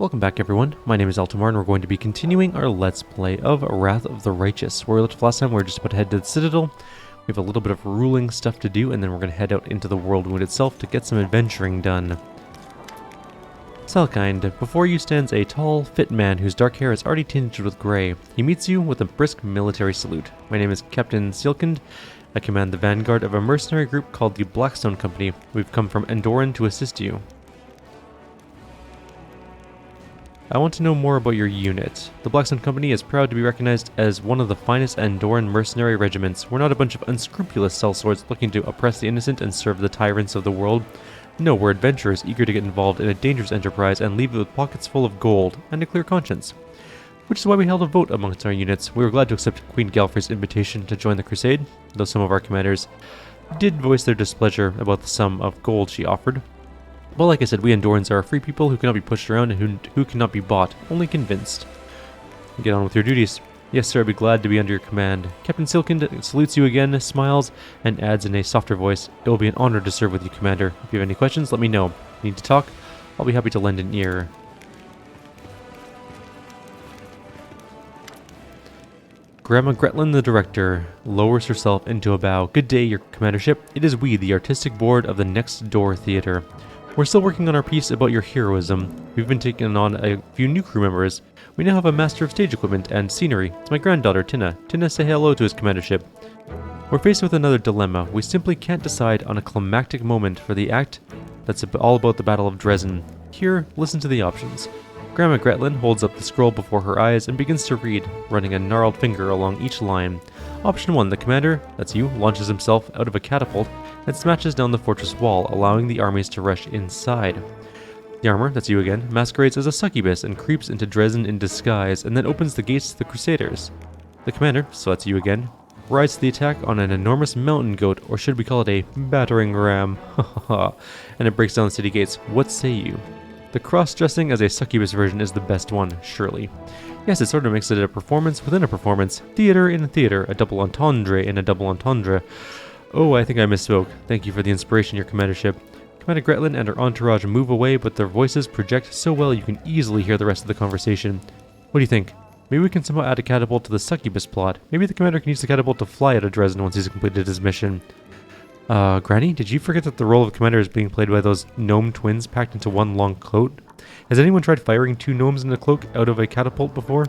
Welcome back everyone, my name is Eltimar and we're going to be continuing our Let's Play of Wrath of the Righteous. Where we left last time, we were just about to head to the Citadel. We have a little bit of ruling stuff to do, and then we're going to head out into the Worldwound itself to get some adventuring done. Salkind, before you stands a tall, fit man whose dark hair is already tinged with grey. He meets you with a brisk military salute. My name is Captain Sealkind. I command the vanguard of a mercenary group called the Blackstone Company. We've come from Endorphin to assist you. I want to know more about your unit. The Blackstone Company is proud to be recognized as one of the finest Endorphin mercenary regiments. We're not a bunch of unscrupulous sellswords looking to oppress the innocent and serve the tyrants of the world. No, we're adventurers eager to get involved in a dangerous enterprise and leave it with pockets full of gold and a clear conscience. Which is why we held a vote amongst our units. We were glad to accept Queen Galfrey's invitation to join the crusade, though some of our commanders did voice their displeasure about the sum of gold she offered. But like I said, we Endorphins are free people who cannot be pushed around and who cannot be bought, only convinced. Get on with your duties. Yes sir, I'd be glad to be under your command. Captain Sealkind salutes you again, smiles, and adds in a softer voice, "It will be an honor to serve with you, Commander. If you have any questions, let me know. If you need to talk, I'll be happy to lend an ear." Grandma Gretlin, the director, lowers herself into a bow. "Good day, your commandership. It is we, the artistic board of the Next Door Theater. We're still working on our piece about your heroism. We've been taking on a few new crew members. We now have a master of stage equipment and scenery. It's my granddaughter, Tina. Tina, say hello to his commandership. We're faced with another dilemma. We simply can't decide on a climactic moment for the act that's all about the Battle of Dresden. Here, listen to the options." Grandma Gretlin holds up the scroll before her eyes and begins to read, running a gnarled finger along each line. Option 1, the commander, that's you, launches himself out of a catapult and smashes down the fortress wall, allowing the armies to rush inside. The armor, that's you again, masquerades as a succubus and creeps into Dresden in disguise and then opens the gates to the Crusaders. The commander, so that's you again, rides to the attack on an enormous mountain goat, or should we call it a battering ram, and it breaks down the city gates. What say you? The cross-dressing as a succubus version is the best one, surely. Yes, it sort of makes it a performance within a performance. Theater in a theater, a double entendre in a double entendre. Oh, I think I misspoke. Thank you for the inspiration, your commandership. Commander Gretlin and her entourage move away, but their voices project so well you can easily hear the rest of the conversation. What do you think? Maybe we can somehow add a catapult to the succubus plot. Maybe the commander can use the catapult to fly out of Dresden once he's completed his mission. Granny, did you forget that the role of commander is being played by those gnome twins packed into one long coat? Has anyone tried firing two gnomes in a cloak out of a catapult before?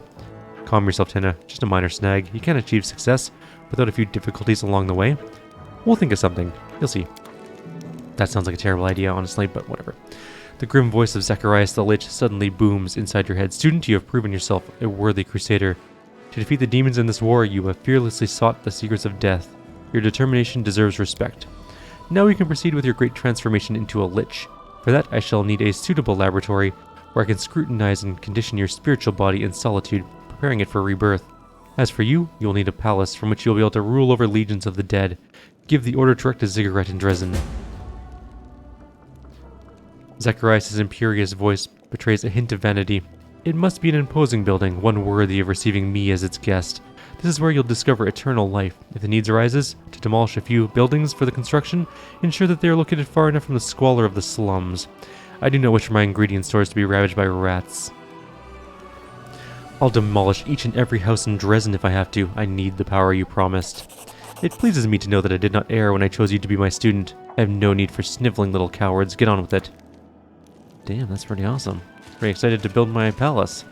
Calm yourself, Tina. Just a minor snag. You can't achieve success without a few difficulties along the way. We'll think of something. You'll see. That sounds like a terrible idea, honestly, but whatever. The grim voice of Zacharias the Lich suddenly booms inside your head. Student, you have proven yourself a worthy crusader. To defeat the demons in this war, you have fearlessly sought the secrets of death. Your determination deserves respect. Now we can proceed with your great transformation into a lich. For that, I shall need a suitable laboratory where I can scrutinize and condition your spiritual body in solitude, preparing it for rebirth. As for you, you will need a palace from which you will be able to rule over legions of the dead. Give the order direct to Ziggurat in Dresden. Zacharias' imperious voice betrays a hint of vanity. It must be an imposing building, one worthy of receiving me as its guest. This is where you'll discover eternal life. If the needs arises to demolish a few buildings for the construction, ensure that they are located far enough from the squalor of the slums. I do not wish for my ingredient stores to be ravaged by rats. I'll demolish each and every house in Dresden if I have to. I need the power you promised. It pleases me to know that I did not err when I chose you to be my student. I have no need for sniveling little cowards. Get on with it. Damn, that's pretty awesome. Very excited to build my palace.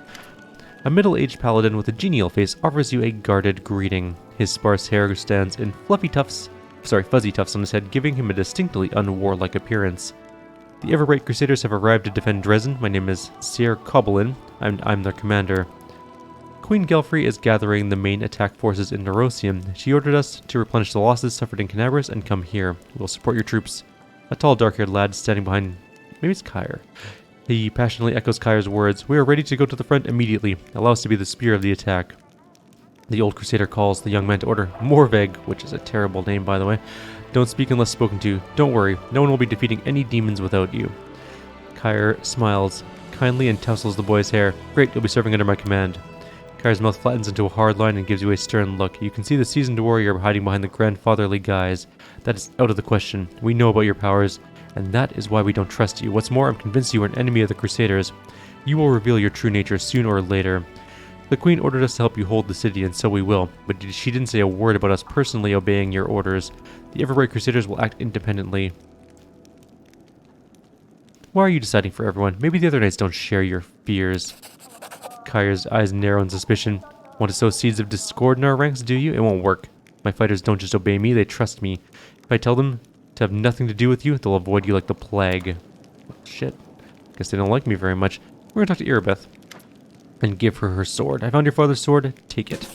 A middle-aged paladin with a genial face offers you a guarded greeting. His sparse hair stands in fuzzy tufts on his head, giving him a distinctly unwarlike appearance. The ever-bright Crusaders have arrived to defend Dresden. My name is Sir Cobblin, and I'm their commander. Queen Galfrey is gathering the main attack forces in Nerosium. She ordered us to replenish the losses suffered in Canabris and come here. We will support your troops. A tall, dark-haired lad standing behind... maybe it's Kyr. He passionately echoes Kyr's words. We are ready to go to the front immediately. Allow us to be the spear of the attack. The old crusader calls the young man to order. Morveg, which is a terrible name by the way. Don't speak unless spoken to. Don't worry, no one will be defeating any demons without you. Kyr smiles kindly and tousles the boy's hair. Great, you'll be serving under my command. Kyr's mouth flattens into a hard line and gives you a stern look. You can see the seasoned warrior hiding behind the grandfatherly guise. That is out of the question. We know about your powers, and that is why we don't trust you. What's more, I'm convinced you are an enemy of the Crusaders. You will reveal your true nature sooner or later. The Queen ordered us to help you hold the city, and so we will, but she didn't say a word about us personally obeying your orders. The Everbright Crusaders will act independently. Why are you deciding for everyone? Maybe the other knights don't share your fears. Kyrieru's eyes narrow in suspicion. Want to sow seeds of discord in our ranks, do you? It won't work. My fighters don't just obey me, they trust me. If I tell them to have nothing to do with you, they'll avoid you like the plague. Shit. Guess they don't like me very much. We're gonna talk to Irabeth and give her her sword. I found your father's sword. Take it.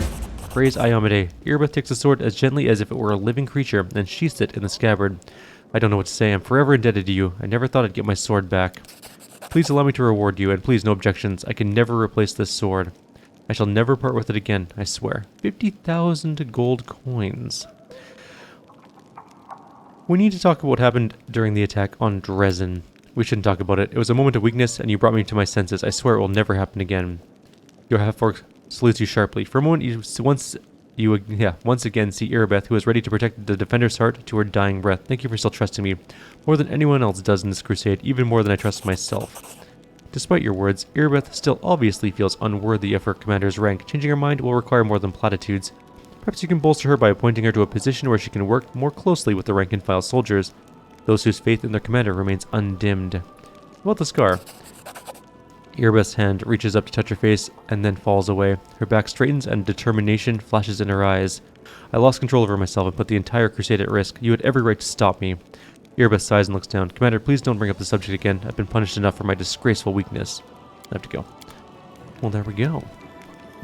Praise Iomade. Irabeth takes the sword as gently as if it were a living creature and sheaths it in the scabbard. I don't know what to say. I'm forever indebted to you. I never thought I'd get my sword back. Please allow me to reward you, and please no objections. I can never replace this sword. I shall never part with it again, I swear. 50,000 gold coins. We need to talk about what happened during the attack on Dresden. We shouldn't talk about it. It was a moment of weakness, and you brought me to my senses. I swear it will never happen again. Your half-orc salutes you sharply. For a moment, once again see Irabeth, who is ready to protect the defender's heart to her dying breath. Thank you for still trusting me, more than anyone else does in this crusade, even more than I trust myself. Despite your words, Irabeth still obviously feels unworthy of her commander's rank. Changing her mind will require more than platitudes. Perhaps you can bolster her by appointing her to a position where she can work more closely with the rank-and-file soldiers, those whose faith in their commander remains undimmed. About the scar. Irabeth's hand reaches up to touch her face and then falls away. Her back straightens and determination flashes in her eyes. I lost control over myself and put the entire crusade at risk. You had every right to stop me. Irabeth sighs and looks down. Commander, please don't bring up the subject again. I've been punished enough for my disgraceful weakness. I have to go. Well, there we go.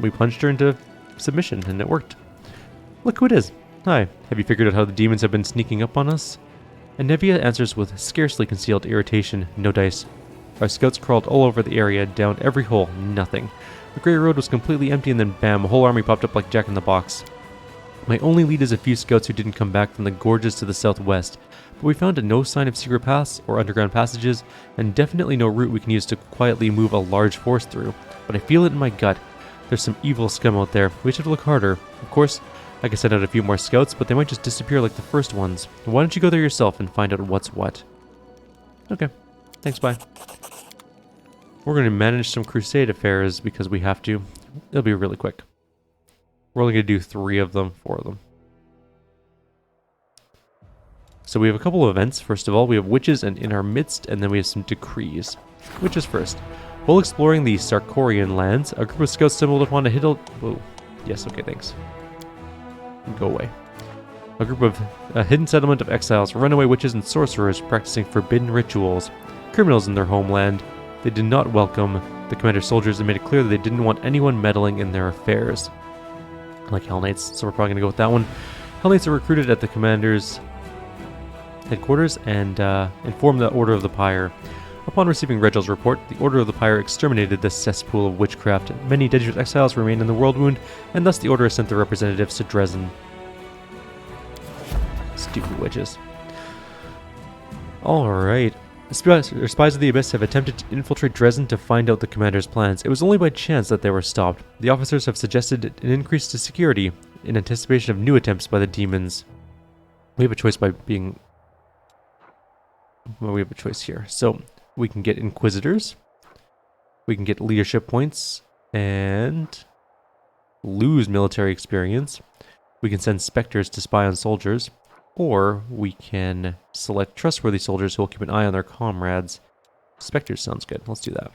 We punched her into submission, and it worked. Look who it is. Hi. Have you figured out how the demons have been sneaking up on us? And Nevia answers with scarcely concealed irritation. No dice. Our scouts crawled all over the area, down every hole. Nothing. The Grey Road was completely empty, and then bam, a whole army popped up like Jack in the Box. My only lead is a few scouts who didn't come back from the gorges to the southwest, but we found no sign of secret paths or underground passages, and definitely no route we can use to quietly move a large force through. But I feel it in my gut. There's some evil scum out there. We should look harder. Of course, I could send out a few more scouts, but they might just disappear like the first ones. Why don't you go there yourself and find out what's what? Okay. Thanks, bye. We're going to manage some crusade affairs because we have to. It'll be really quick. We're only going to do 4 of them. So we have a couple of events. First of all, we have witches and in our midst, and then we have some decrees. Witches first. While exploring the Sarkorian lands, a group of scouts stumbled upon a hidden... Whoa. Yes, okay, thanks. Go away. A group of a hidden settlement of exiles, runaway witches and sorcerers practicing forbidden rituals. Criminals in their homeland. They did not welcome the commander's soldiers and made it clear that they didn't want anyone meddling in their affairs. Like Hell Knights, so we're probably going to go with that one. Hell Knights are recruited at the commander's headquarters and inform the Order of the Pyre. Upon receiving Regel's report, the Order of the Pyre exterminated this cesspool of witchcraft. Many dangerous exiles remain in the Worldwound, and thus the Order sent their representatives to Dresden. Stupid witches. Alright. Spies of the Abyss have attempted to infiltrate Dresden to find out the commander's plans. It was only by chance that they were stopped. The officers have suggested an increase to security in anticipation of new attempts by the demons. We have a choice by being... Well, we have a choice here. So, we can get Inquisitors. We can get leadership points. And... lose military experience. We can send Spectres to spy on soldiers. Or we can select trustworthy soldiers who will keep an eye on their comrades. Spectres sounds good. Let's do that.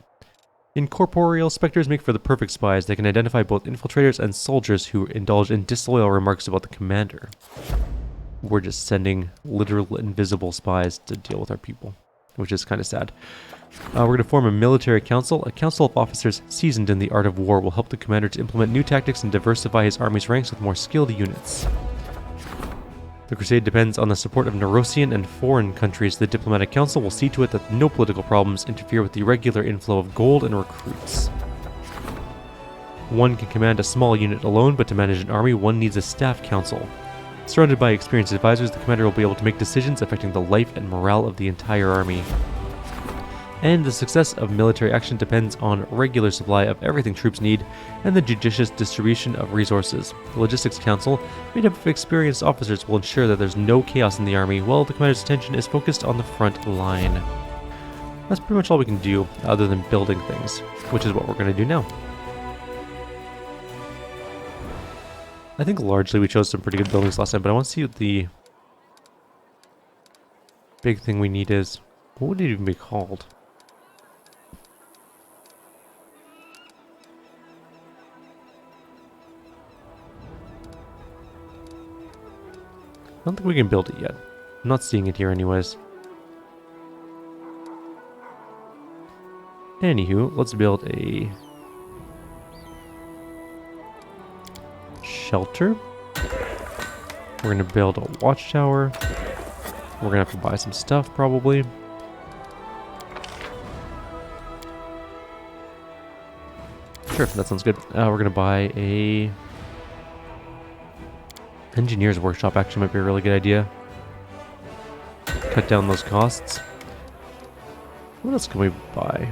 Incorporeal Spectres make for the perfect spies. They can identify both infiltrators and soldiers who indulge in disloyal remarks about the commander. We're just sending literal invisible spies to deal with our people, which is kind of sad. We're going to form a military council. A council of officers seasoned in the art of war will help the commander to implement new tactics and diversify his army's ranks with more skilled units. The crusade depends on the support of Nerosian and foreign countries. The diplomatic council will see to it that no political problems interfere with the regular inflow of gold and recruits. One can command a small unit alone, but to manage an army, one needs a staff council. Surrounded by experienced advisors, the commander will be able to make decisions affecting the life and morale of the entire army. And the success of military action depends on regular supply of everything troops need and the judicious distribution of resources. The Logistics Council, made up of experienced officers, will ensure that there's no chaos in the army while the commander's attention is focused on the front line. That's pretty much all we can do other than building things, which is what we're going to do now. I think largely we chose some pretty good buildings last time, but I want to see what the big thing we need is. What would it even be called? I don't think we can build it yet. I'm not seeing it here anyways. Anywho, let's build a shelter. We're gonna build a watchtower. We're gonna have to buy some stuff probably. Sure, that sounds good. We're gonna buy a engineer's workshop. Actually might be a really good idea. Cut down those costs. What else can we buy?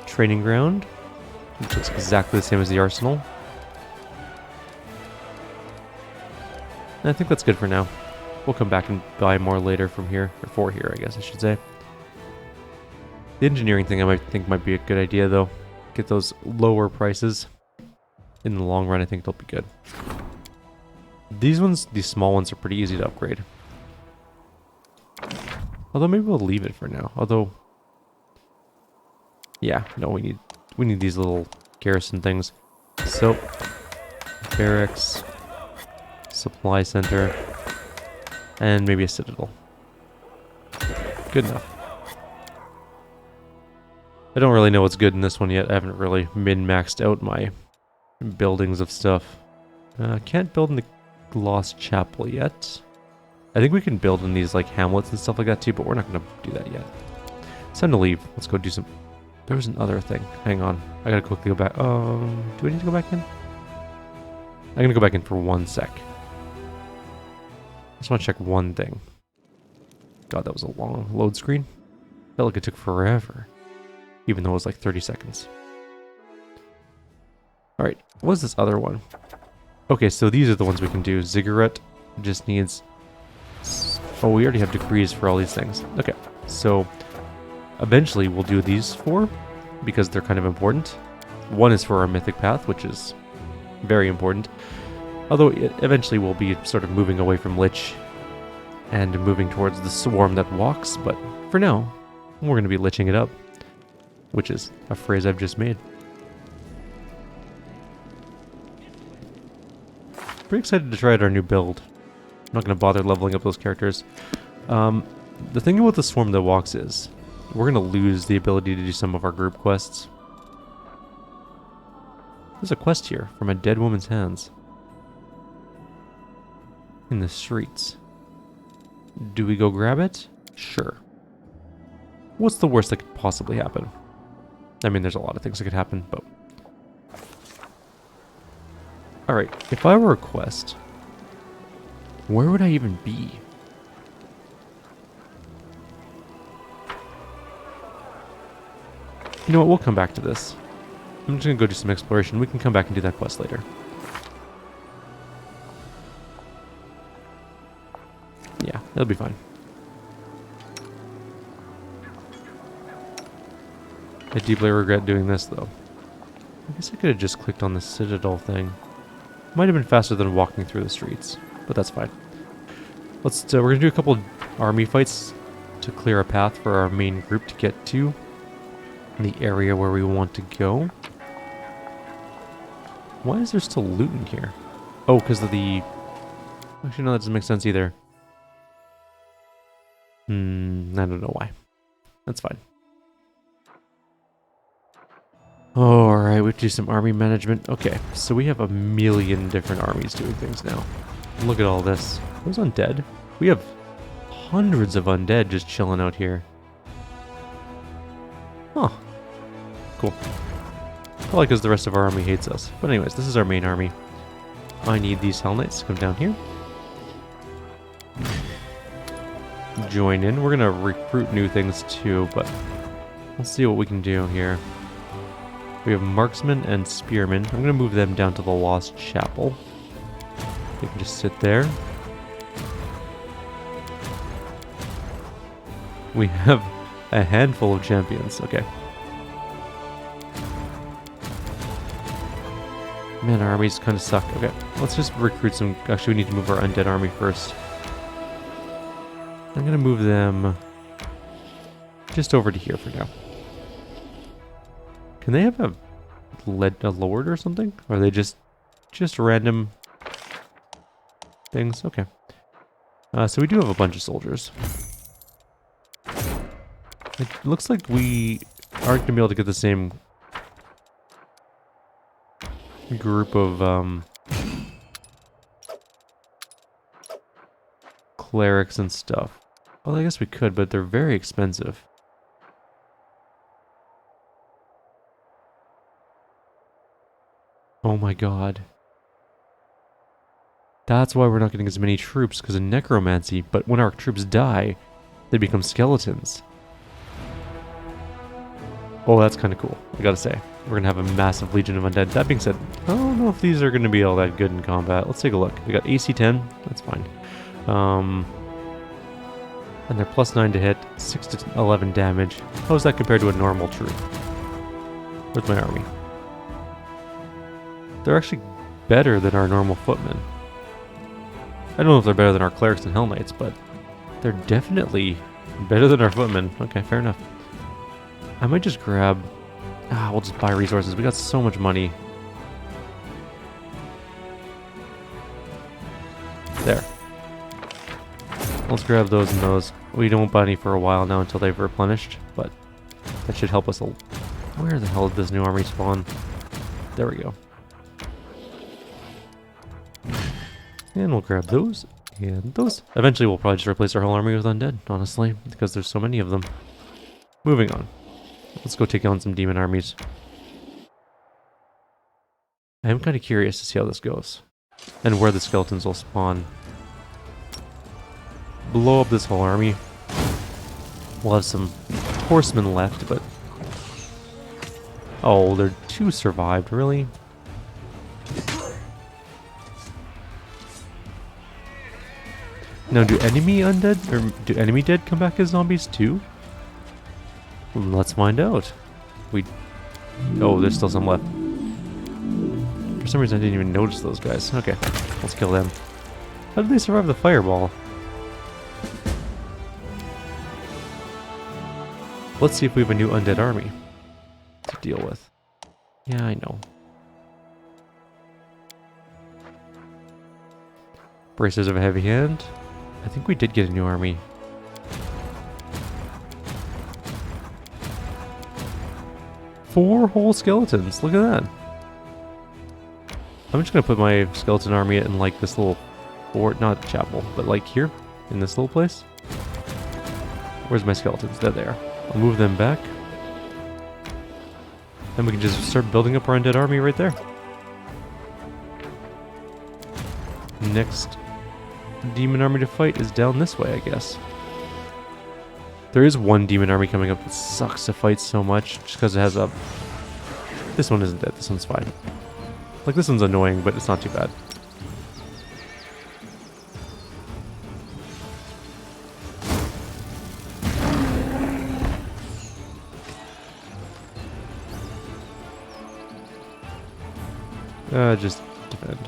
Training ground, which looks exactly the same as the arsenal. And I think that's good for now. We'll come back and buy more later from here, or for here, I guess I should say. The engineering thing I think might be a good idea though. Get those lower prices. In the long run, I think they'll be good. These ones, these small ones, are pretty easy to upgrade. Although maybe we'll leave it for now. Although, yeah, no, we need these little garrison things. So, barracks, supply center, and maybe a citadel. Good enough. I don't really know what's good in this one yet. I haven't really min-maxed out my buildings of stuff. Can't build in the Lost Chapel yet. I think we can build in these like hamlets and stuff like that too, but we're not going to do that yet. It's time to leave. Let's go do some... There was another thing. Hang on. I gotta quickly go back. Do I need to go back in? I'm gonna go back in for 1 sec. I just want to check one thing. God, that was a long load screen. Felt like it took forever. Even though it was like 30 seconds. Alright, what's this other one? Okay, so these are the ones we can do. Ziggurat just needs... Oh, we already have decrees for all these things. Okay, so... Eventually we'll do these 4, because they're kind of important. One is for our mythic path, which is very important. Although eventually we'll be sort of moving away from Lich and moving towards the swarm that walks, but for now, we're going to be liching it up. Which is a phrase I've just made. Pretty excited to try out our new build. I'm not going to bother leveling up those characters. The thing about the swarm that walks is, we're going to lose the ability to do some of our group quests. There's a quest here from a dead woman's hands. In the streets. Do we go grab it? Sure. What's the worst that could possibly happen? I mean, there's a lot of things that could happen, but... Alright, if I were a quest, where would I even be? You know what, we'll come back to this. I'm just gonna go do some exploration. We can come back and do that quest later. Yeah, that'll be fine. I deeply regret doing this, though. I guess I could have just clicked on the Citadel thing. Might have been faster than walking through the streets, but that's fine. Let's. We're gonna do a couple army fights to clear a path for our main group to get to the area where we want to go. Why is there still loot in here? Oh, because of the... Actually, no, that doesn't make sense either. I don't know why. That's fine. Alright, we have to do some army management. Okay, so we have a million different armies doing things now. Look at all this. Those undead? We have hundreds of undead just chilling out here. Huh. Cool. Probably because the rest of our army hates us. But anyways, this is our main army. I need these Hell Knights to come down here. Join in. We're going to recruit new things too, but let's see what we can do here. We have Marksmen and Spearmen. I'm going to move them down to the Lost Chapel. They can just sit there. We have a handful of champions. Okay. Man, our armies kind of suck. Okay, let's just recruit some... Actually, we need to move our undead army first. I'm going to move them just over to here for now. Can they have a lord or something? Or are they just random things? Okay. So we do have a bunch of soldiers. It looks like we aren't going to be able to get the same group of clerics and stuff. Well, I guess we could, but they're very expensive. Oh my god. That's why we're not getting as many troops, because of necromancy, but when our troops die, they become skeletons. Oh, that's kind of cool, I gotta say. We're gonna have a massive legion of undead. That being said, I don't know if these are gonna be all that good in combat. Let's take a look. We got AC 10, that's fine. And they're plus 9 to hit, 6 to 11 damage. How is that compared to a normal troop? Where's my army? They're actually better than our normal footmen. I don't know if they're better than our clerics and hell knights, but they're definitely better than our footmen. Okay, fair enough. I might just grab... we'll just buy resources. We got so much money. There. Let's grab those and those. We don't buy any for a while now until they've replenished, but that should help us a... Where the hell did this new army spawn? There we go. And we'll grab those and those. Eventually we'll probably just replace our whole army with undead, honestly, because there's so many of them. Moving on. Let's go take on some demon armies. I am kind of curious to see how this goes. And where the skeletons will spawn. Blow up this whole army. We'll have some horsemen left, but... Oh, they're 2 survived, really? Now, do enemy undead, or do enemy dead come back as zombies too? Let's find out. Oh, there's still some left. For some reason I didn't even notice those guys. Okay, let's kill them. How did they survive the fireball? Let's see if we have a new undead army to deal with. Yeah, I know. Bracers of a heavy hand. I think we did get a new army. Four whole skeletons. Look at that. I'm just gonna put my skeleton army in like this little fort, not chapel, but like here in this little place. Where's my skeletons? They're there. I'll move them back. Then we can just start building up our undead army right there. Next demon army to fight is down this way, I guess. There is one demon army coming up that sucks to fight so much, just because it has a... This one isn't dead, this one's fine. Like, this one's annoying, but it's not too bad. Just defend.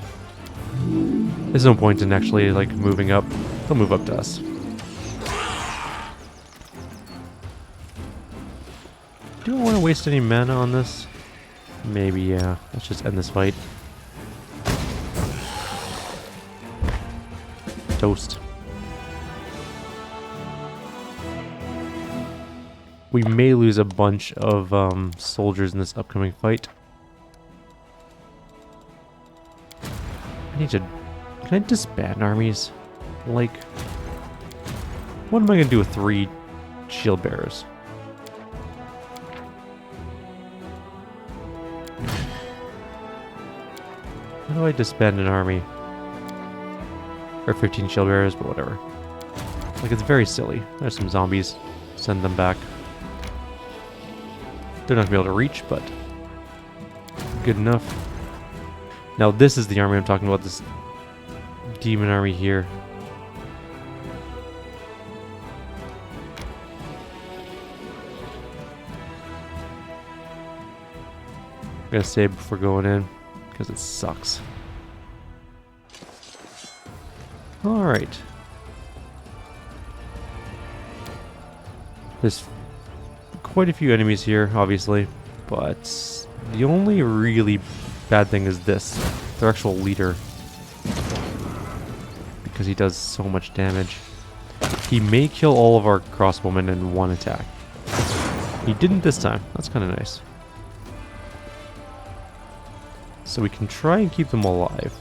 There's no point in actually, like, moving up. They'll move up to us. Do I want to waste any mana on this? Maybe, yeah. Let's just end this fight. Toast. We may lose a bunch of soldiers in this upcoming fight. I need to... Can I disband armies? Like... What am I going to do with 3 shield bearers? How do I disband an army? Or 15 shield bearers, but whatever. Like, it's very silly. There's some zombies. Send them back. They're not going to be able to reach, but... Good enough. Now, this is the army I'm talking about. This demon army here. I'm gonna save before going in, because it sucks. Alright. There's quite a few enemies here, obviously, but the only really bad thing is this, their actual leader. Because he does so much damage. He may kill all of our crossbowmen in one attack. He didn't this time. That's kind of nice. So we can try and keep them alive.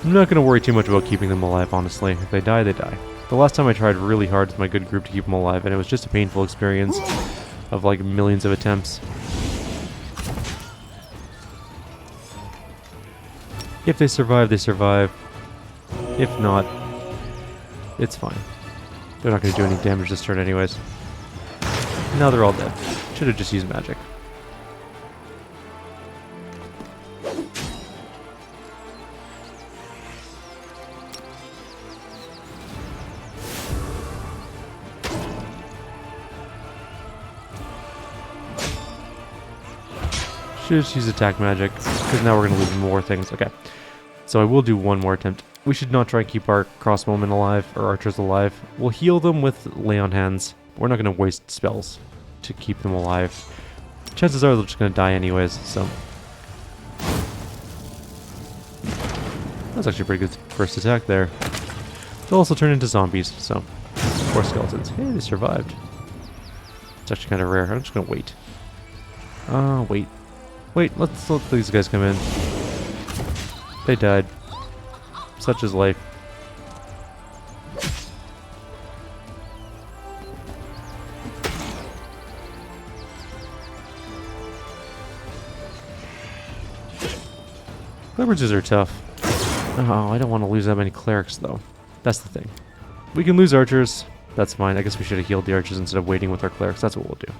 I'm not going to worry too much about keeping them alive, honestly. If they die, they die. The last time I tried really hard with my good group to keep them alive, and it was just a painful experience of like millions of attempts. If they survive, they survive. If not, it's fine. They're not going to do any damage this turn anyways. Now they're all dead. Should have just used magic. Should just use attack magic, because now we're going to lose more things. Okay, so I will do one more attempt. We should not try and keep our crossbowmen alive, or archers alive. We'll heal them with lay on hands. We're not going to waste spells to keep them alive. Chances are they're just going to die anyways, so... That's actually a pretty good first attack there. They'll also turn into zombies, so... Or skeletons. Hey, they survived. It's actually kind of rare. I'm just going to wait. Wait. Wait, let's let these guys come in. They died. Such is life. Cleverages are tough. Oh, I don't want to lose that many clerics, though. That's the thing. We can lose archers. That's fine. I guess we should have healed the archers instead of waiting with our clerics. That's what we'll do.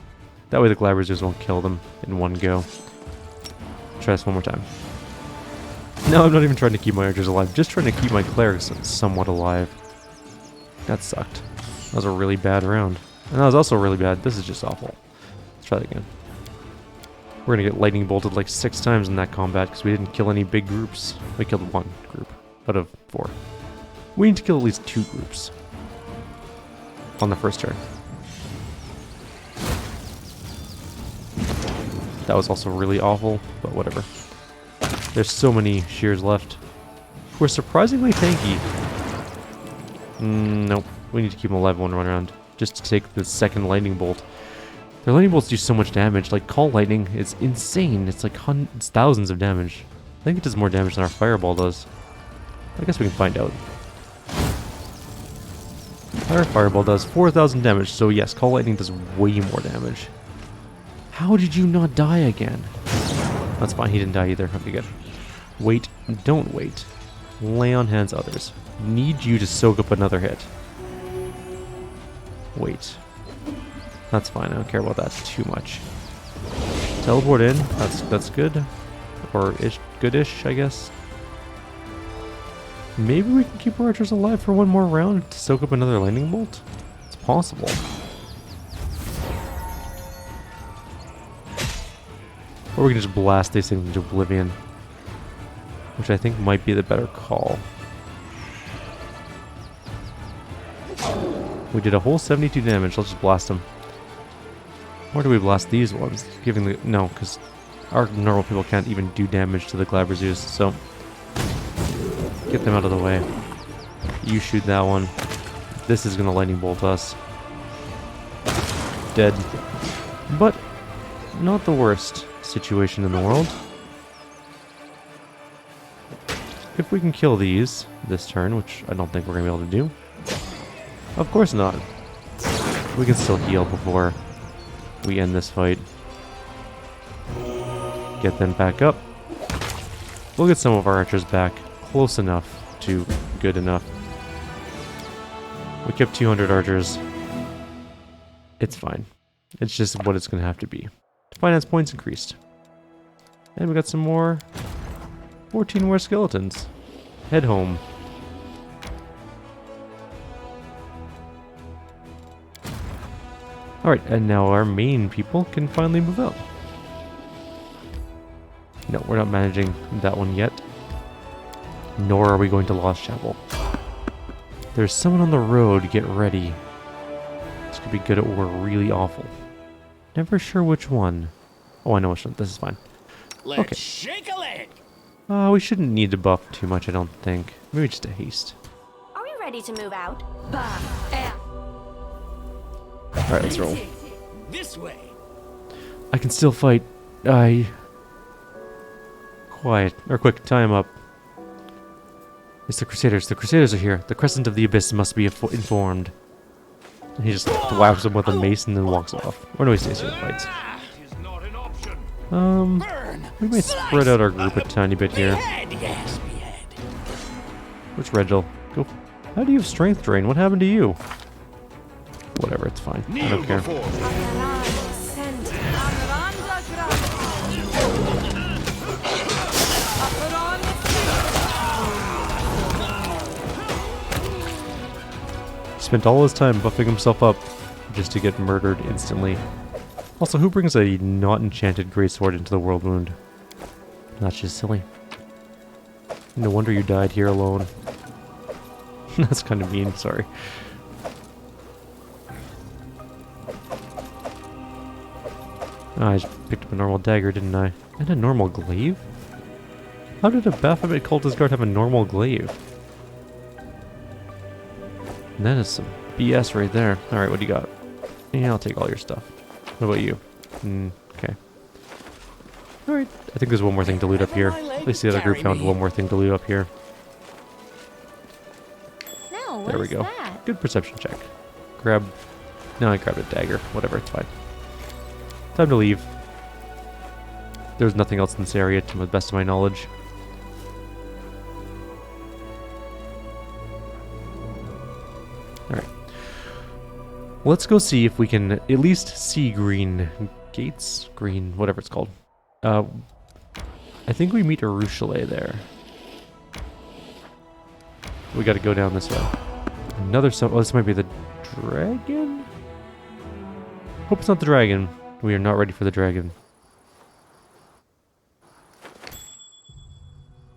That way the Glabrers won't kill them in one go. Try this one more time. No, I'm not even trying to keep my archers alive. Just trying to keep my clerics somewhat alive. That sucked. That was a really bad round. And that was also really bad. This is just awful. Let's try that again. We're going to get lightning bolted like 6 times in that combat because we didn't kill any big groups. We killed 1 group out of 4. We need to kill at least 2 groups on the first turn. That was also really awful, but whatever. There's so many shears left. We're surprisingly tanky. Nope. We need to keep them alive one run around. Just to take the second lightning bolt. Their lightning bolts do so much damage. Like, Call Lightning is insane. It's like it's thousands of damage. I think it does more damage than our Fireball does. I guess we can find out. Our Fireball does 4,000 damage, so yes, Call Lightning does way more damage. How did you not die again? That's fine, he didn't die either. Okay, good. Wait, don't wait. Lay on hands others. Need you to soak up another hit. Wait. That's fine, I don't care about that too much. Teleport in, that's good. Or goodish, I guess. Maybe we can keep our archers alive for one more round to soak up another lightning bolt? It's possible. Or we can just blast these things into oblivion. Which I think might be the better call. We did a whole 72 damage, let's just blast them. Or do we blast these ones? Giving the... No, because our normal people can't even do damage to the Glaberzoos, so... Get them out of the way. You shoot that one. This is gonna lightning bolt us. Dead. But, not the worst situation in the world. If we can kill these this turn, which I don't think we're gonna be able to do. Of course not. We can still heal before we end this fight. Get them back up. We'll get some of our archers back. Close enough to good enough. We kept 200 archers. It's fine. It's just what it's going to have to be. Finance points increased. And we got some more. 14 more skeletons. Head home. Alright, and now our main people can finally move out. No, we're not managing that one yet. Nor are we going to Lost Chapel. There's someone on the road. Get ready. This could be good or really awful. Never sure which one. Oh, I know which one. This is fine. Let's shake a leg. We shouldn't need to buff too much, I don't think. Maybe just a haste. Are we ready to move out? Alright, let's roll. This way. I can still fight. Quiet. Or quick, tie him up. It's the Crusaders. The Crusaders are here. The Crescent of the Abyss must be informed. And he just whaps him with a mace and then walks off. Or no, he stays here and fights. We may spread out our group a tiny bit here. Where's Regil? Go. How do you have strength drain? What happened to you? Whatever, it's fine. I don't care. Spent all his time buffing himself up just to get murdered instantly. Also, who brings a not enchanted greatsword into the Worldwound? That's just silly. No wonder you died here alone. That's kind of mean, sorry. Oh, I just picked up a normal dagger, didn't I? And a normal glaive? How did a Baphomet cultist guard have a normal glaive? That is some BS right there. Alright, what do you got? Yeah, I'll take all your stuff. What about you? Okay. Alright, I think there's one more thing to loot up here. At least the other group found one more thing to loot up here. No, There we go. That? Good perception check. Grab... No, I grabbed a dagger. Whatever, it's fine. Time to leave. There's nothing else in this area, to the best of my knowledge. Alright. Let's go see if we can at least see green gates? Green, whatever it's called. I think we meet a Rochelet there. We gotta go down this way. Another oh, this might be the dragon? Hope it's not the dragon. We are not ready for the dragon.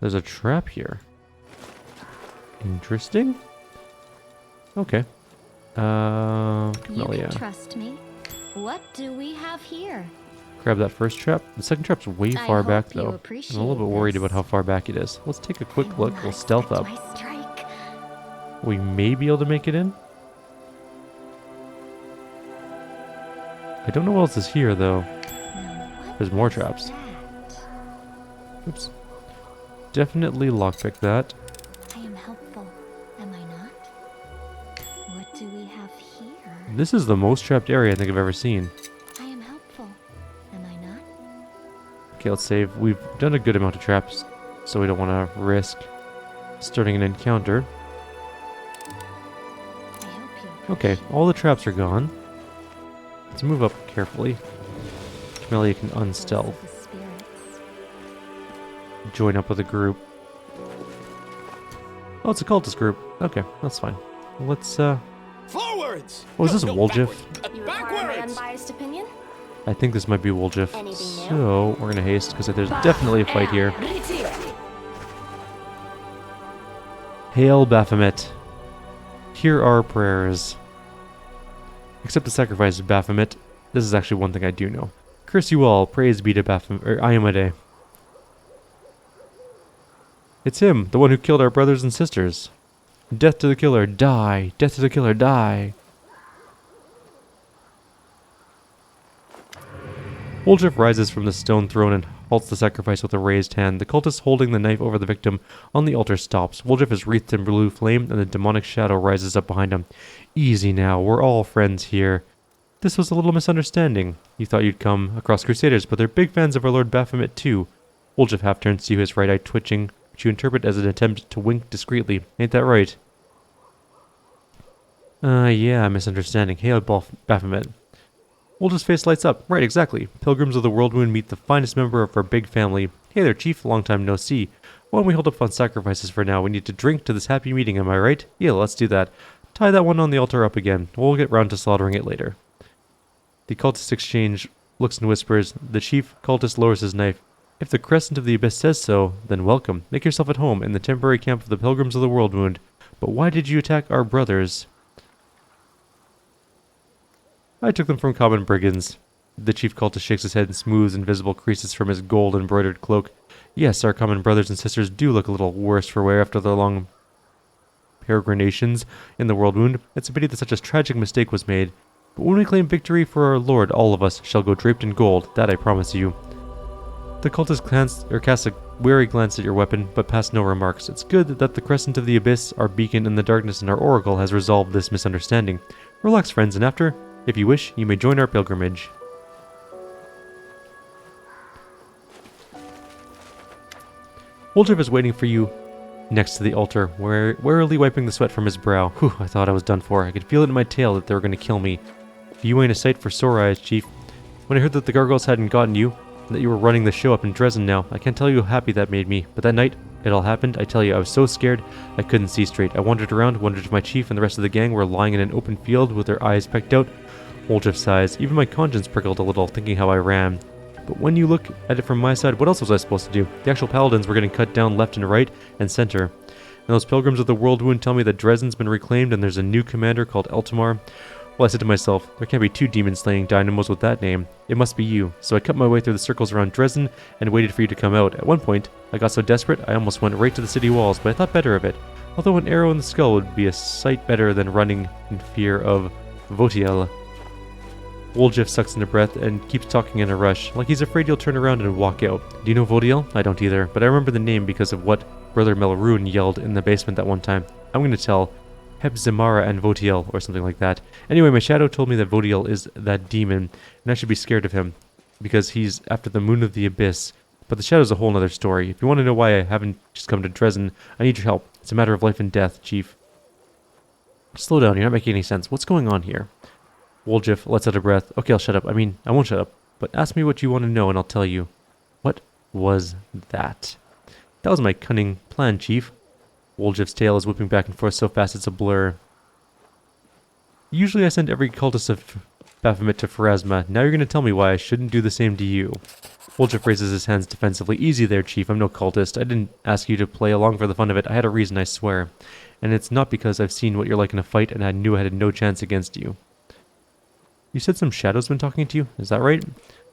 There's a trap here. Interesting. Okay. Camellia. You can trust me. What do we have here? Grab that first trap. The second trap's way far back, though. I'm a little bit worried about how far back it is. Let's take a quick look. We'll stealth up. We may be able to make it in. I don't know what else is here, though. There's more traps. Oops. Definitely lockpick that. I am helpful, am I not? What do we have here? This is the most trapped area I think I've ever seen. I am helpful, am I not? Okay, let's save. We've done a good amount of traps, so we don't want to risk starting an encounter. I hope you Okay, all the traps are gone. Let's move up carefully. Camellia can unstealth. the spirits. Join up with a group. Oh, it's a cultist group. Okay, that's fine. Let's, Forwards! Oh, is this No, Woljif? backwards. You require an Backwards! unbiased opinion? I think this might be Woljif. Anything new? So, we're gonna haste, because there's definitely a fight here. Hail Baphomet. Hear our prayers. Accept the sacrifice of Baphomet. This is actually one thing I do know. Curse you all. Praise be to Baphomet, or Iamade. It's him, the one who killed our brothers and sisters. Death to the killer, die. Death to the killer, die. Woljif rises from the stone throne and halts the sacrifice with a raised hand. The cultist holding the knife over the victim on the altar stops. Woljif is wreathed in blue flame, and the demonic shadow rises up behind him. Easy now, we're all friends here. This was a little misunderstanding. You thought you'd come across Crusaders, but they're big fans of our Lord Baphomet too. Woljif half turns to you, his right eye twitching, which you interpret as an attempt to wink discreetly. Ain't that right? Yeah, misunderstanding. Hail Baphomet. Woljif's face lights up. Right, exactly. Pilgrims of the Worldwound meet the finest member of our big family. Hey there, Chief. Long time no see. Why don't we hold up on sacrifices for now? We need to drink to this happy meeting, am I right? Yeah, let's do that. Tie that one on the altar up again. We'll get round to slaughtering it later. The cultist exchange looks and whispers. The chief cultist lowers his knife. If the Crescent of the Abyss says so, then welcome. Make yourself at home in the temporary camp of the Pilgrims of the Worldwound. But why did you attack our brothers? I took them from common brigands. The chief cultist shakes his head and smooths invisible creases from his gold-embroidered cloak. Yes, our common brothers and sisters do look a little worse for wear after their long peregrinations in the Worldwound. It's a pity that such a tragic mistake was made. But when we claim victory for our lord, all of us shall go draped in gold. That I promise you. The cultist cast a wary glance at your weapon, but passed no remarks. It's good that the Crescent of the Abyss, our beacon in the darkness, and our oracle has resolved this misunderstanding. Relax, friends, and after, if you wish, you may join our pilgrimage. Woldriff is waiting for you next to the altar, warily wiping the sweat from his brow. Whew, I thought I was done for. I could feel it in my tail that they were going to kill me. You ain't a sight for sore eyes, Chief. When I heard that the gargoyles hadn't gotten you, and that you were running the show up in Dresden now, I can't tell you how happy that made me. But that night, it all happened. I tell you, I was so scared, I couldn't see straight. I wandered around, wondered if my chief and the rest of the gang were lying in an open field with their eyes pecked out. Woldriff sighs. Even my conscience prickled a little, thinking how I ran. But when you look at it from my side, what else was I supposed to do? The actual paladins were getting cut down left and right and center. And those pilgrims of the Worldwound tell me that Dresden's been reclaimed and there's a new commander called Eltimar. Well, I said to myself, there can't be two demon-slaying dynamos with that name. It must be you. So I cut my way through the circles around Dresden and waited for you to come out. At one point, I got so desperate, I almost went right to the city walls, but I thought better of it. Although an arrow in the skull would be a sight better than running in fear of Votiel. Woldriff sucks in a breath and keeps talking in a rush, like he's afraid you'll turn around and walk out. Do you know Votiel? I don't either, but I remember the name because of what Brother Melroon yelled in the basement that one time. I'm going to tell Hebzimara and Votiel, or something like that. Anyway, my shadow told me that Votiel is that demon, and I should be scared of him, because he's after the moon of the abyss. But the shadow's a whole nother story. If you want to know why I haven't just come to Dresden, I need your help. It's a matter of life and death, Chief. Slow down, you're not making any sense. What's going on here? Woldriff lets out a breath. Okay, I'll shut up. I mean, I won't shut up. But ask me what you want to know, and I'll tell you. What was that? That was my cunning plan, Chief. Woldriff's tail is whipping back and forth so fast it's a blur. Usually I send every cultist of Baphomet to Pharasma. Now you're going to tell me why I shouldn't do the same to you. Woldriff raises his hands defensively. Easy there, Chief. I'm no cultist. I didn't ask you to play along for the fun of it. I had a reason, I swear. And it's not because I've seen what you're like in a fight and I knew I had no chance against you. You said some shadow's been talking to you? Is that right?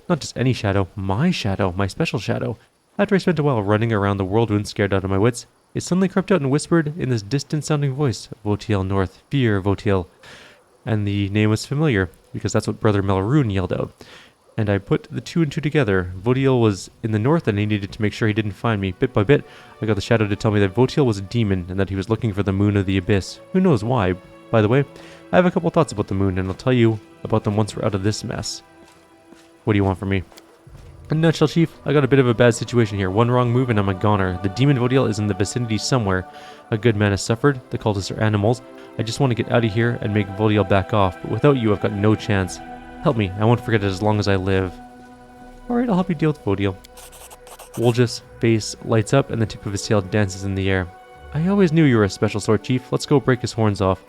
Not just any shadow. My shadow. My special shadow. After I spent a while running around the Worldwound scared out of my wits, it suddenly crept out and whispered in this distant-sounding voice, Votiel North, fear Votiel. And the name was familiar, because that's what Brother Melroon yelled out. And I put the two and two together. Votiel was in the north and he needed to make sure he didn't find me. Bit by bit, I got the shadow to tell me that Votiel was a demon and that he was looking for the moon of the abyss. Who knows why? By the way, I have a couple thoughts about the moon and I'll tell you about them once we're out of this mess. What do you want from me? In a nutshell, Chief, I got a bit of a bad situation here. One wrong move and I'm a goner. The demon Votiel is in the vicinity somewhere. A good man has suffered. The cultists are animals. I just want to get out of here and make Votiel back off. But without you, I've got no chance. Help me. I won't forget it as long as I live. Alright, I'll help you deal with Votiel. Woldriff's face lights up and the tip of his tail dances in the air. I always knew you were a special sort, Chief. Let's go break his horns off.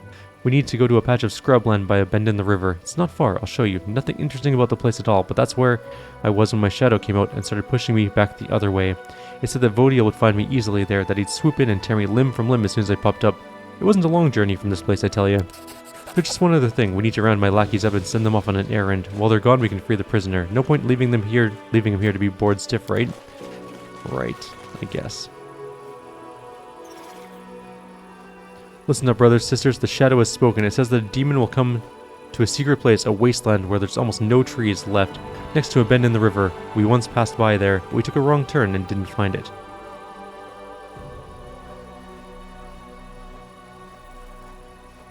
We need to go to a patch of scrubland by a bend in the river. It's not far, I'll show you. Nothing interesting about the place at all, but that's where I was when my shadow came out and started pushing me back the other way. It said that Votiel would find me easily there, that he'd swoop in and tear me limb from limb as soon as I popped up. It wasn't a long journey from this place, I tell you. There's just one other thing. We need to round my lackeys up and send them off on an errand. While they're gone, we can free the prisoner. No point leaving him here to be bored stiff, right? Right, I guess. Listen up, brothers, sisters, the shadow has spoken. It says that a demon will come to a secret place, a wasteland where there's almost no trees left, next to a bend in the river. We once passed by there, but we took a wrong turn and didn't find it.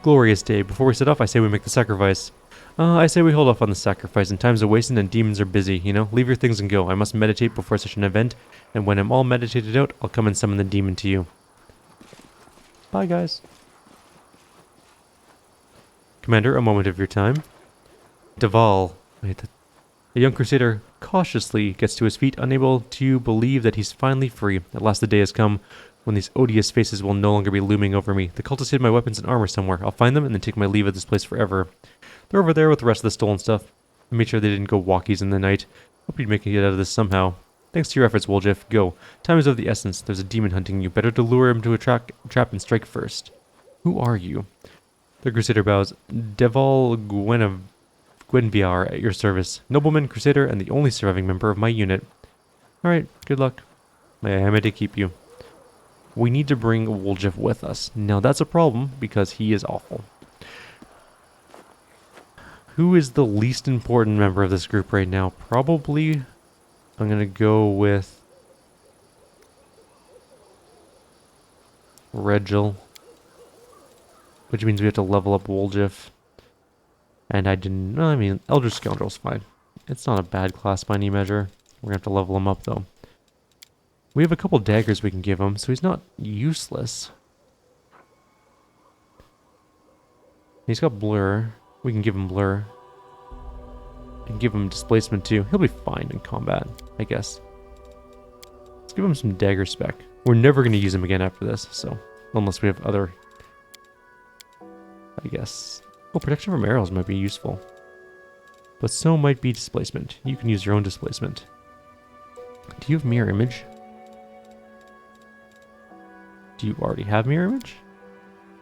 Glorious day. Before we set off, I say we make the sacrifice. I say we hold off on the sacrifice, and time's a-wasting and demons are busy, you know? Leave your things and go. I must meditate before such an event, and when I'm all meditated out, I'll come and summon the demon to you. Bye, guys. Commander, a moment of your time. Deval. A young crusader cautiously gets to his feet, unable to believe that he's finally free. At last the day has come when these odious faces will no longer be looming over me. The cultists hid my weapons and armor somewhere. I'll find them and then take my leave of this place forever. They're over there with the rest of the stolen stuff. I made sure they didn't go walkies in the night. Hope you'd make it out of this somehow. Thanks to your efforts, Woljif. Go. Time is of the essence. There's a demon hunting you. Better to lure him to a trap and strike first. Who are you? The Crusader bows. Deval Gwenviar at your service. Nobleman, Crusader, and the only surviving member of my unit. Alright, good luck. I am to keep you. We need to bring Woljif with us. Now that's a problem, because he is awful. Who is the least important member of this group right now? Probably, I'm going to go with Regil. Which means we have to level up Woljif. And I didn't, I mean, Elder Scoundrel's fine. It's not a bad class by any measure. We're going to have to level him up though. We have a couple daggers we can give him, so he's not useless. He's got Blur. We can give him Blur. And give him Displacement too. He'll be fine in combat, I guess. Let's give him some dagger spec. We're never going to use him again after this, so... Unless we have other... I guess... Oh, protection from arrows might be useful. But so might be Displacement. You can use your own Displacement. Do you have Mirror Image? Do you already have Mirror Image?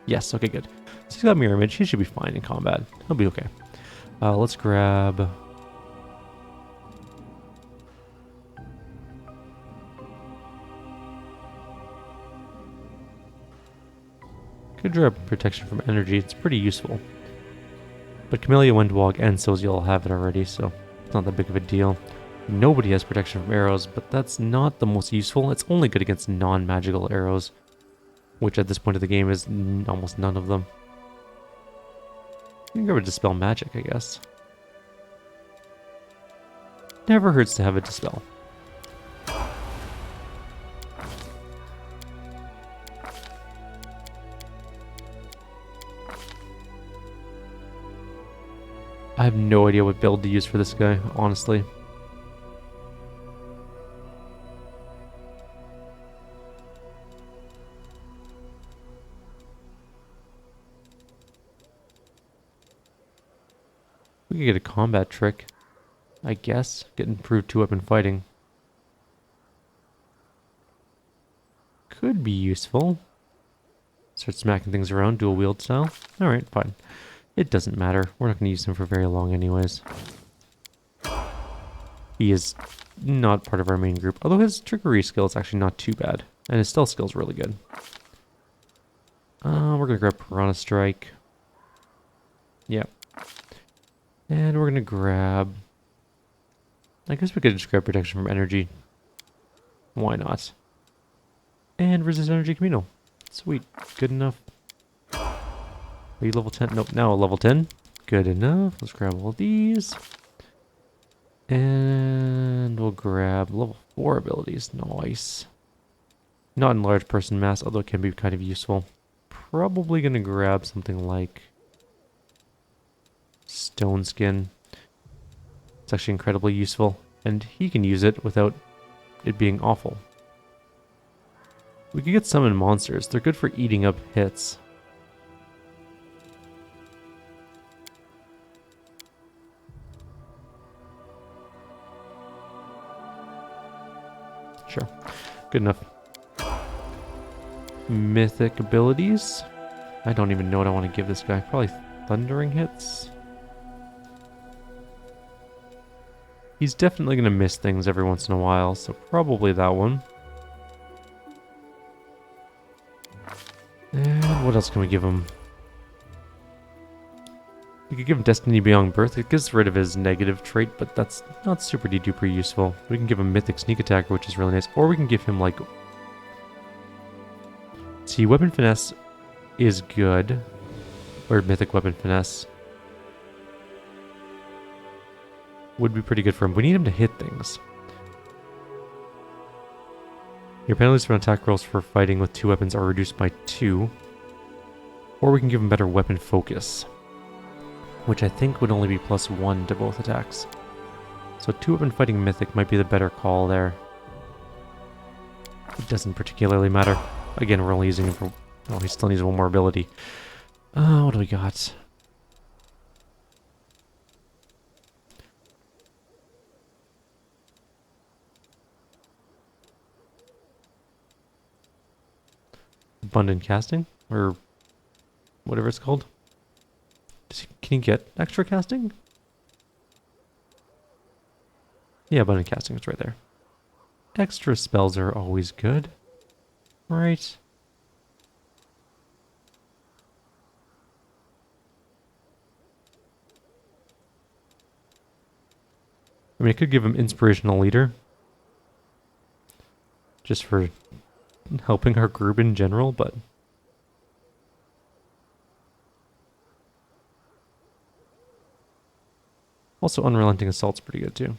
Yes, okay, good. So he's got Mirror Image. He should be fine in combat. He'll be okay. Let's grab... Could grab Protection from Energy. It's pretty useful. But Camellia, Windwalk, and Soziel have it already, so it's not that big of a deal. Nobody has Protection from Arrows, but that's not the most useful. It's only good against non-magical arrows. Which at this point of the game is almost none of them. You can grab a Dispel Magic, I guess. Never hurts to have a Dispel. I have no idea what build to use for this guy, honestly. We could get a combat trick, I guess. Get improved 2-weapon fighting. Could be useful. Start smacking things around, dual wield style. Alright, fine. It doesn't matter. We're not going to use him for very long anyways. He is not part of our main group. Although his trickery skill is actually not too bad. And his stealth skill is really good. We're going to grab Piranha Strike. Yep. And we're going to grab... I guess we could just grab Protection from Energy. Why not? And Resist Energy Camino. Sweet. Good enough. Are you level 10? Nope, now level 10. Good enough. Let's grab all these. And we'll grab level 4 abilities. Nice. Not in large person mass, although it can be kind of useful. Probably going to grab something like Stone Skin. It's actually incredibly useful. And he can use it without it being awful. We could get summon monsters. They're good for eating up hits. Sure. Good enough. Mythic abilities. I don't even know what I want to give this guy. Probably Thundering hits. He's definitely going to miss things every once in a while, so probably that one. And what else can we give him? We could give him Destiny Beyond Birth. It gets rid of his negative trait, but that's not super duper useful. We can give him Mythic Sneak Attack, which is really nice. Or we can give him, like... See, Weapon Finesse is good. Or Mythic Weapon Finesse. Would be pretty good for him. We need him to hit things. Your penalties for attack rolls for fighting with 2 weapons are reduced by 2. Or we can give him better weapon focus. Which I think would only be +1 to both attacks. So 2-weapon fighting Mythic might be the better call there. It doesn't particularly matter. Again, we're only using him for... Oh, he still needs one more ability. What do we got? abundant casting, or whatever it's called. Can you get extra casting? Yeah, abundant casting is right there. Extra spells are always good, right? I mean, I could give him Inspirational Leader. Just for helping our group in general, but... Also, Unrelenting Assault's pretty good, too.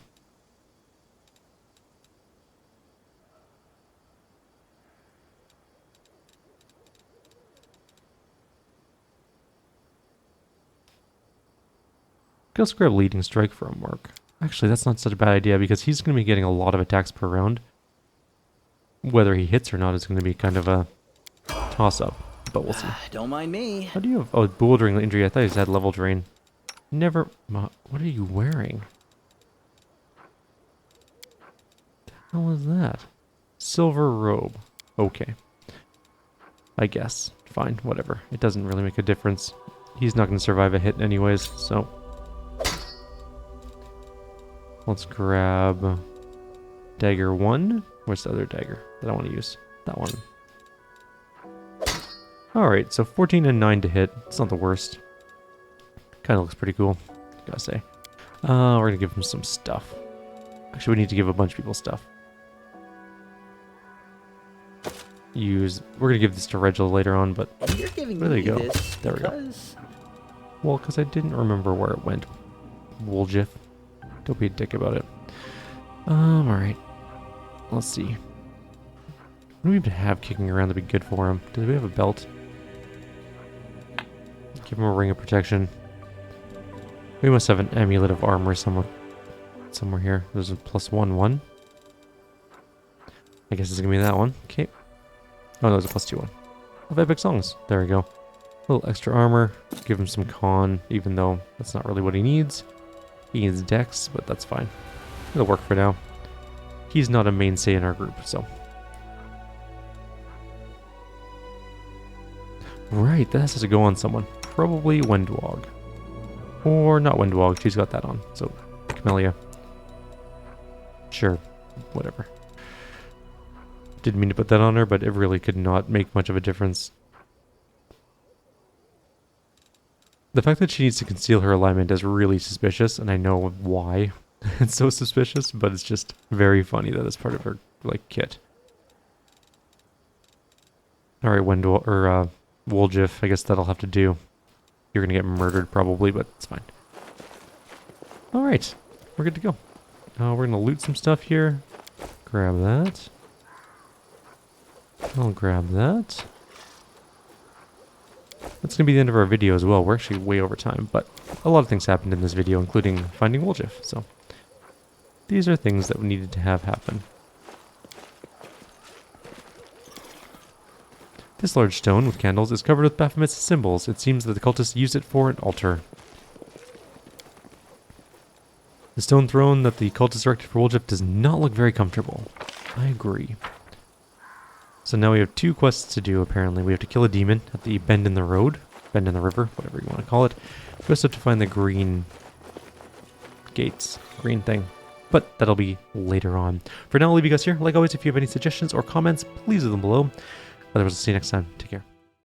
Could also grab Leading Strike for a mark. Actually, that's not such a bad idea, because he's going to be getting a lot of attacks per round. Whether he hits or not is going to be kind of a toss-up, but we'll see. Don't mind me. How do you have... Oh, Bewildering Injury. I thought he just had Level Drain. Never... What are you wearing? The hell is that? Silver Robe. Okay. I guess. Fine, whatever. It doesn't really make a difference. He's not going to survive a hit anyways, so... Let's grab Dagger 1. Where's the other dagger that I want to use? That one. Alright, so 14 and 9 to hit. It's not the worst. Kind of looks pretty cool, gotta say. We're gonna give him some stuff. Actually, we need to give a bunch of people stuff. We're gonna give this to Regil later on, but there you go. There we go. Well, because I didn't remember where it went. Wooljiff. Don't be a dick about it. Alright. Let's see. What do we even have kicking around to be good for him? Do we have a belt? Give him a Ring of Protection. We must have an Amulet of Armor somewhere here. There's a +1/1. I guess it's gonna be that one. Okay. Oh, no, there's a +2/1. Of Epic Songs. There we go. A little extra armor. Give him some con, even though that's not really what he needs. He needs Dex, but that's fine. It'll work for now. He's not a mainstay in our group, so. Right, that has to go on someone. Probably Wendwog. Or not Wendwog, she's got that on. So, Camellia. Sure, whatever. Didn't mean to put that on her, but it really could not make much of a difference. The fact that she needs to conceal her alignment is really suspicious, and I know why it's so suspicious, but it's just very funny that it's part of her, like, kit. Alright, Wooljiff, I guess that'll have to do. You're gonna get murdered probably, but it's fine. Alright, we're good to go. We're gonna loot some stuff here. Grab that. I'll grab that. That's going to be the end of our video as well. We're actually way over time, but a lot of things happened in this video, including finding Wooljiff, so these are things that we needed to have happen. This large stone with candles is covered with Baphomet's symbols. It seems that the cultists used it for an altar. The stone throne that the cultists erected for Wooljiff does not look very comfortable. I agree. So now we have 2 quests to do, apparently. We have to kill a demon at the bend in the road. Bend in the river, whatever you want to call it. We also have to find the green gates. Green thing. But that'll be later on. For now, I'll leave you guys here. Like always, if you have any suggestions or comments, please leave them below. Otherwise, I'll see you next time. Take care.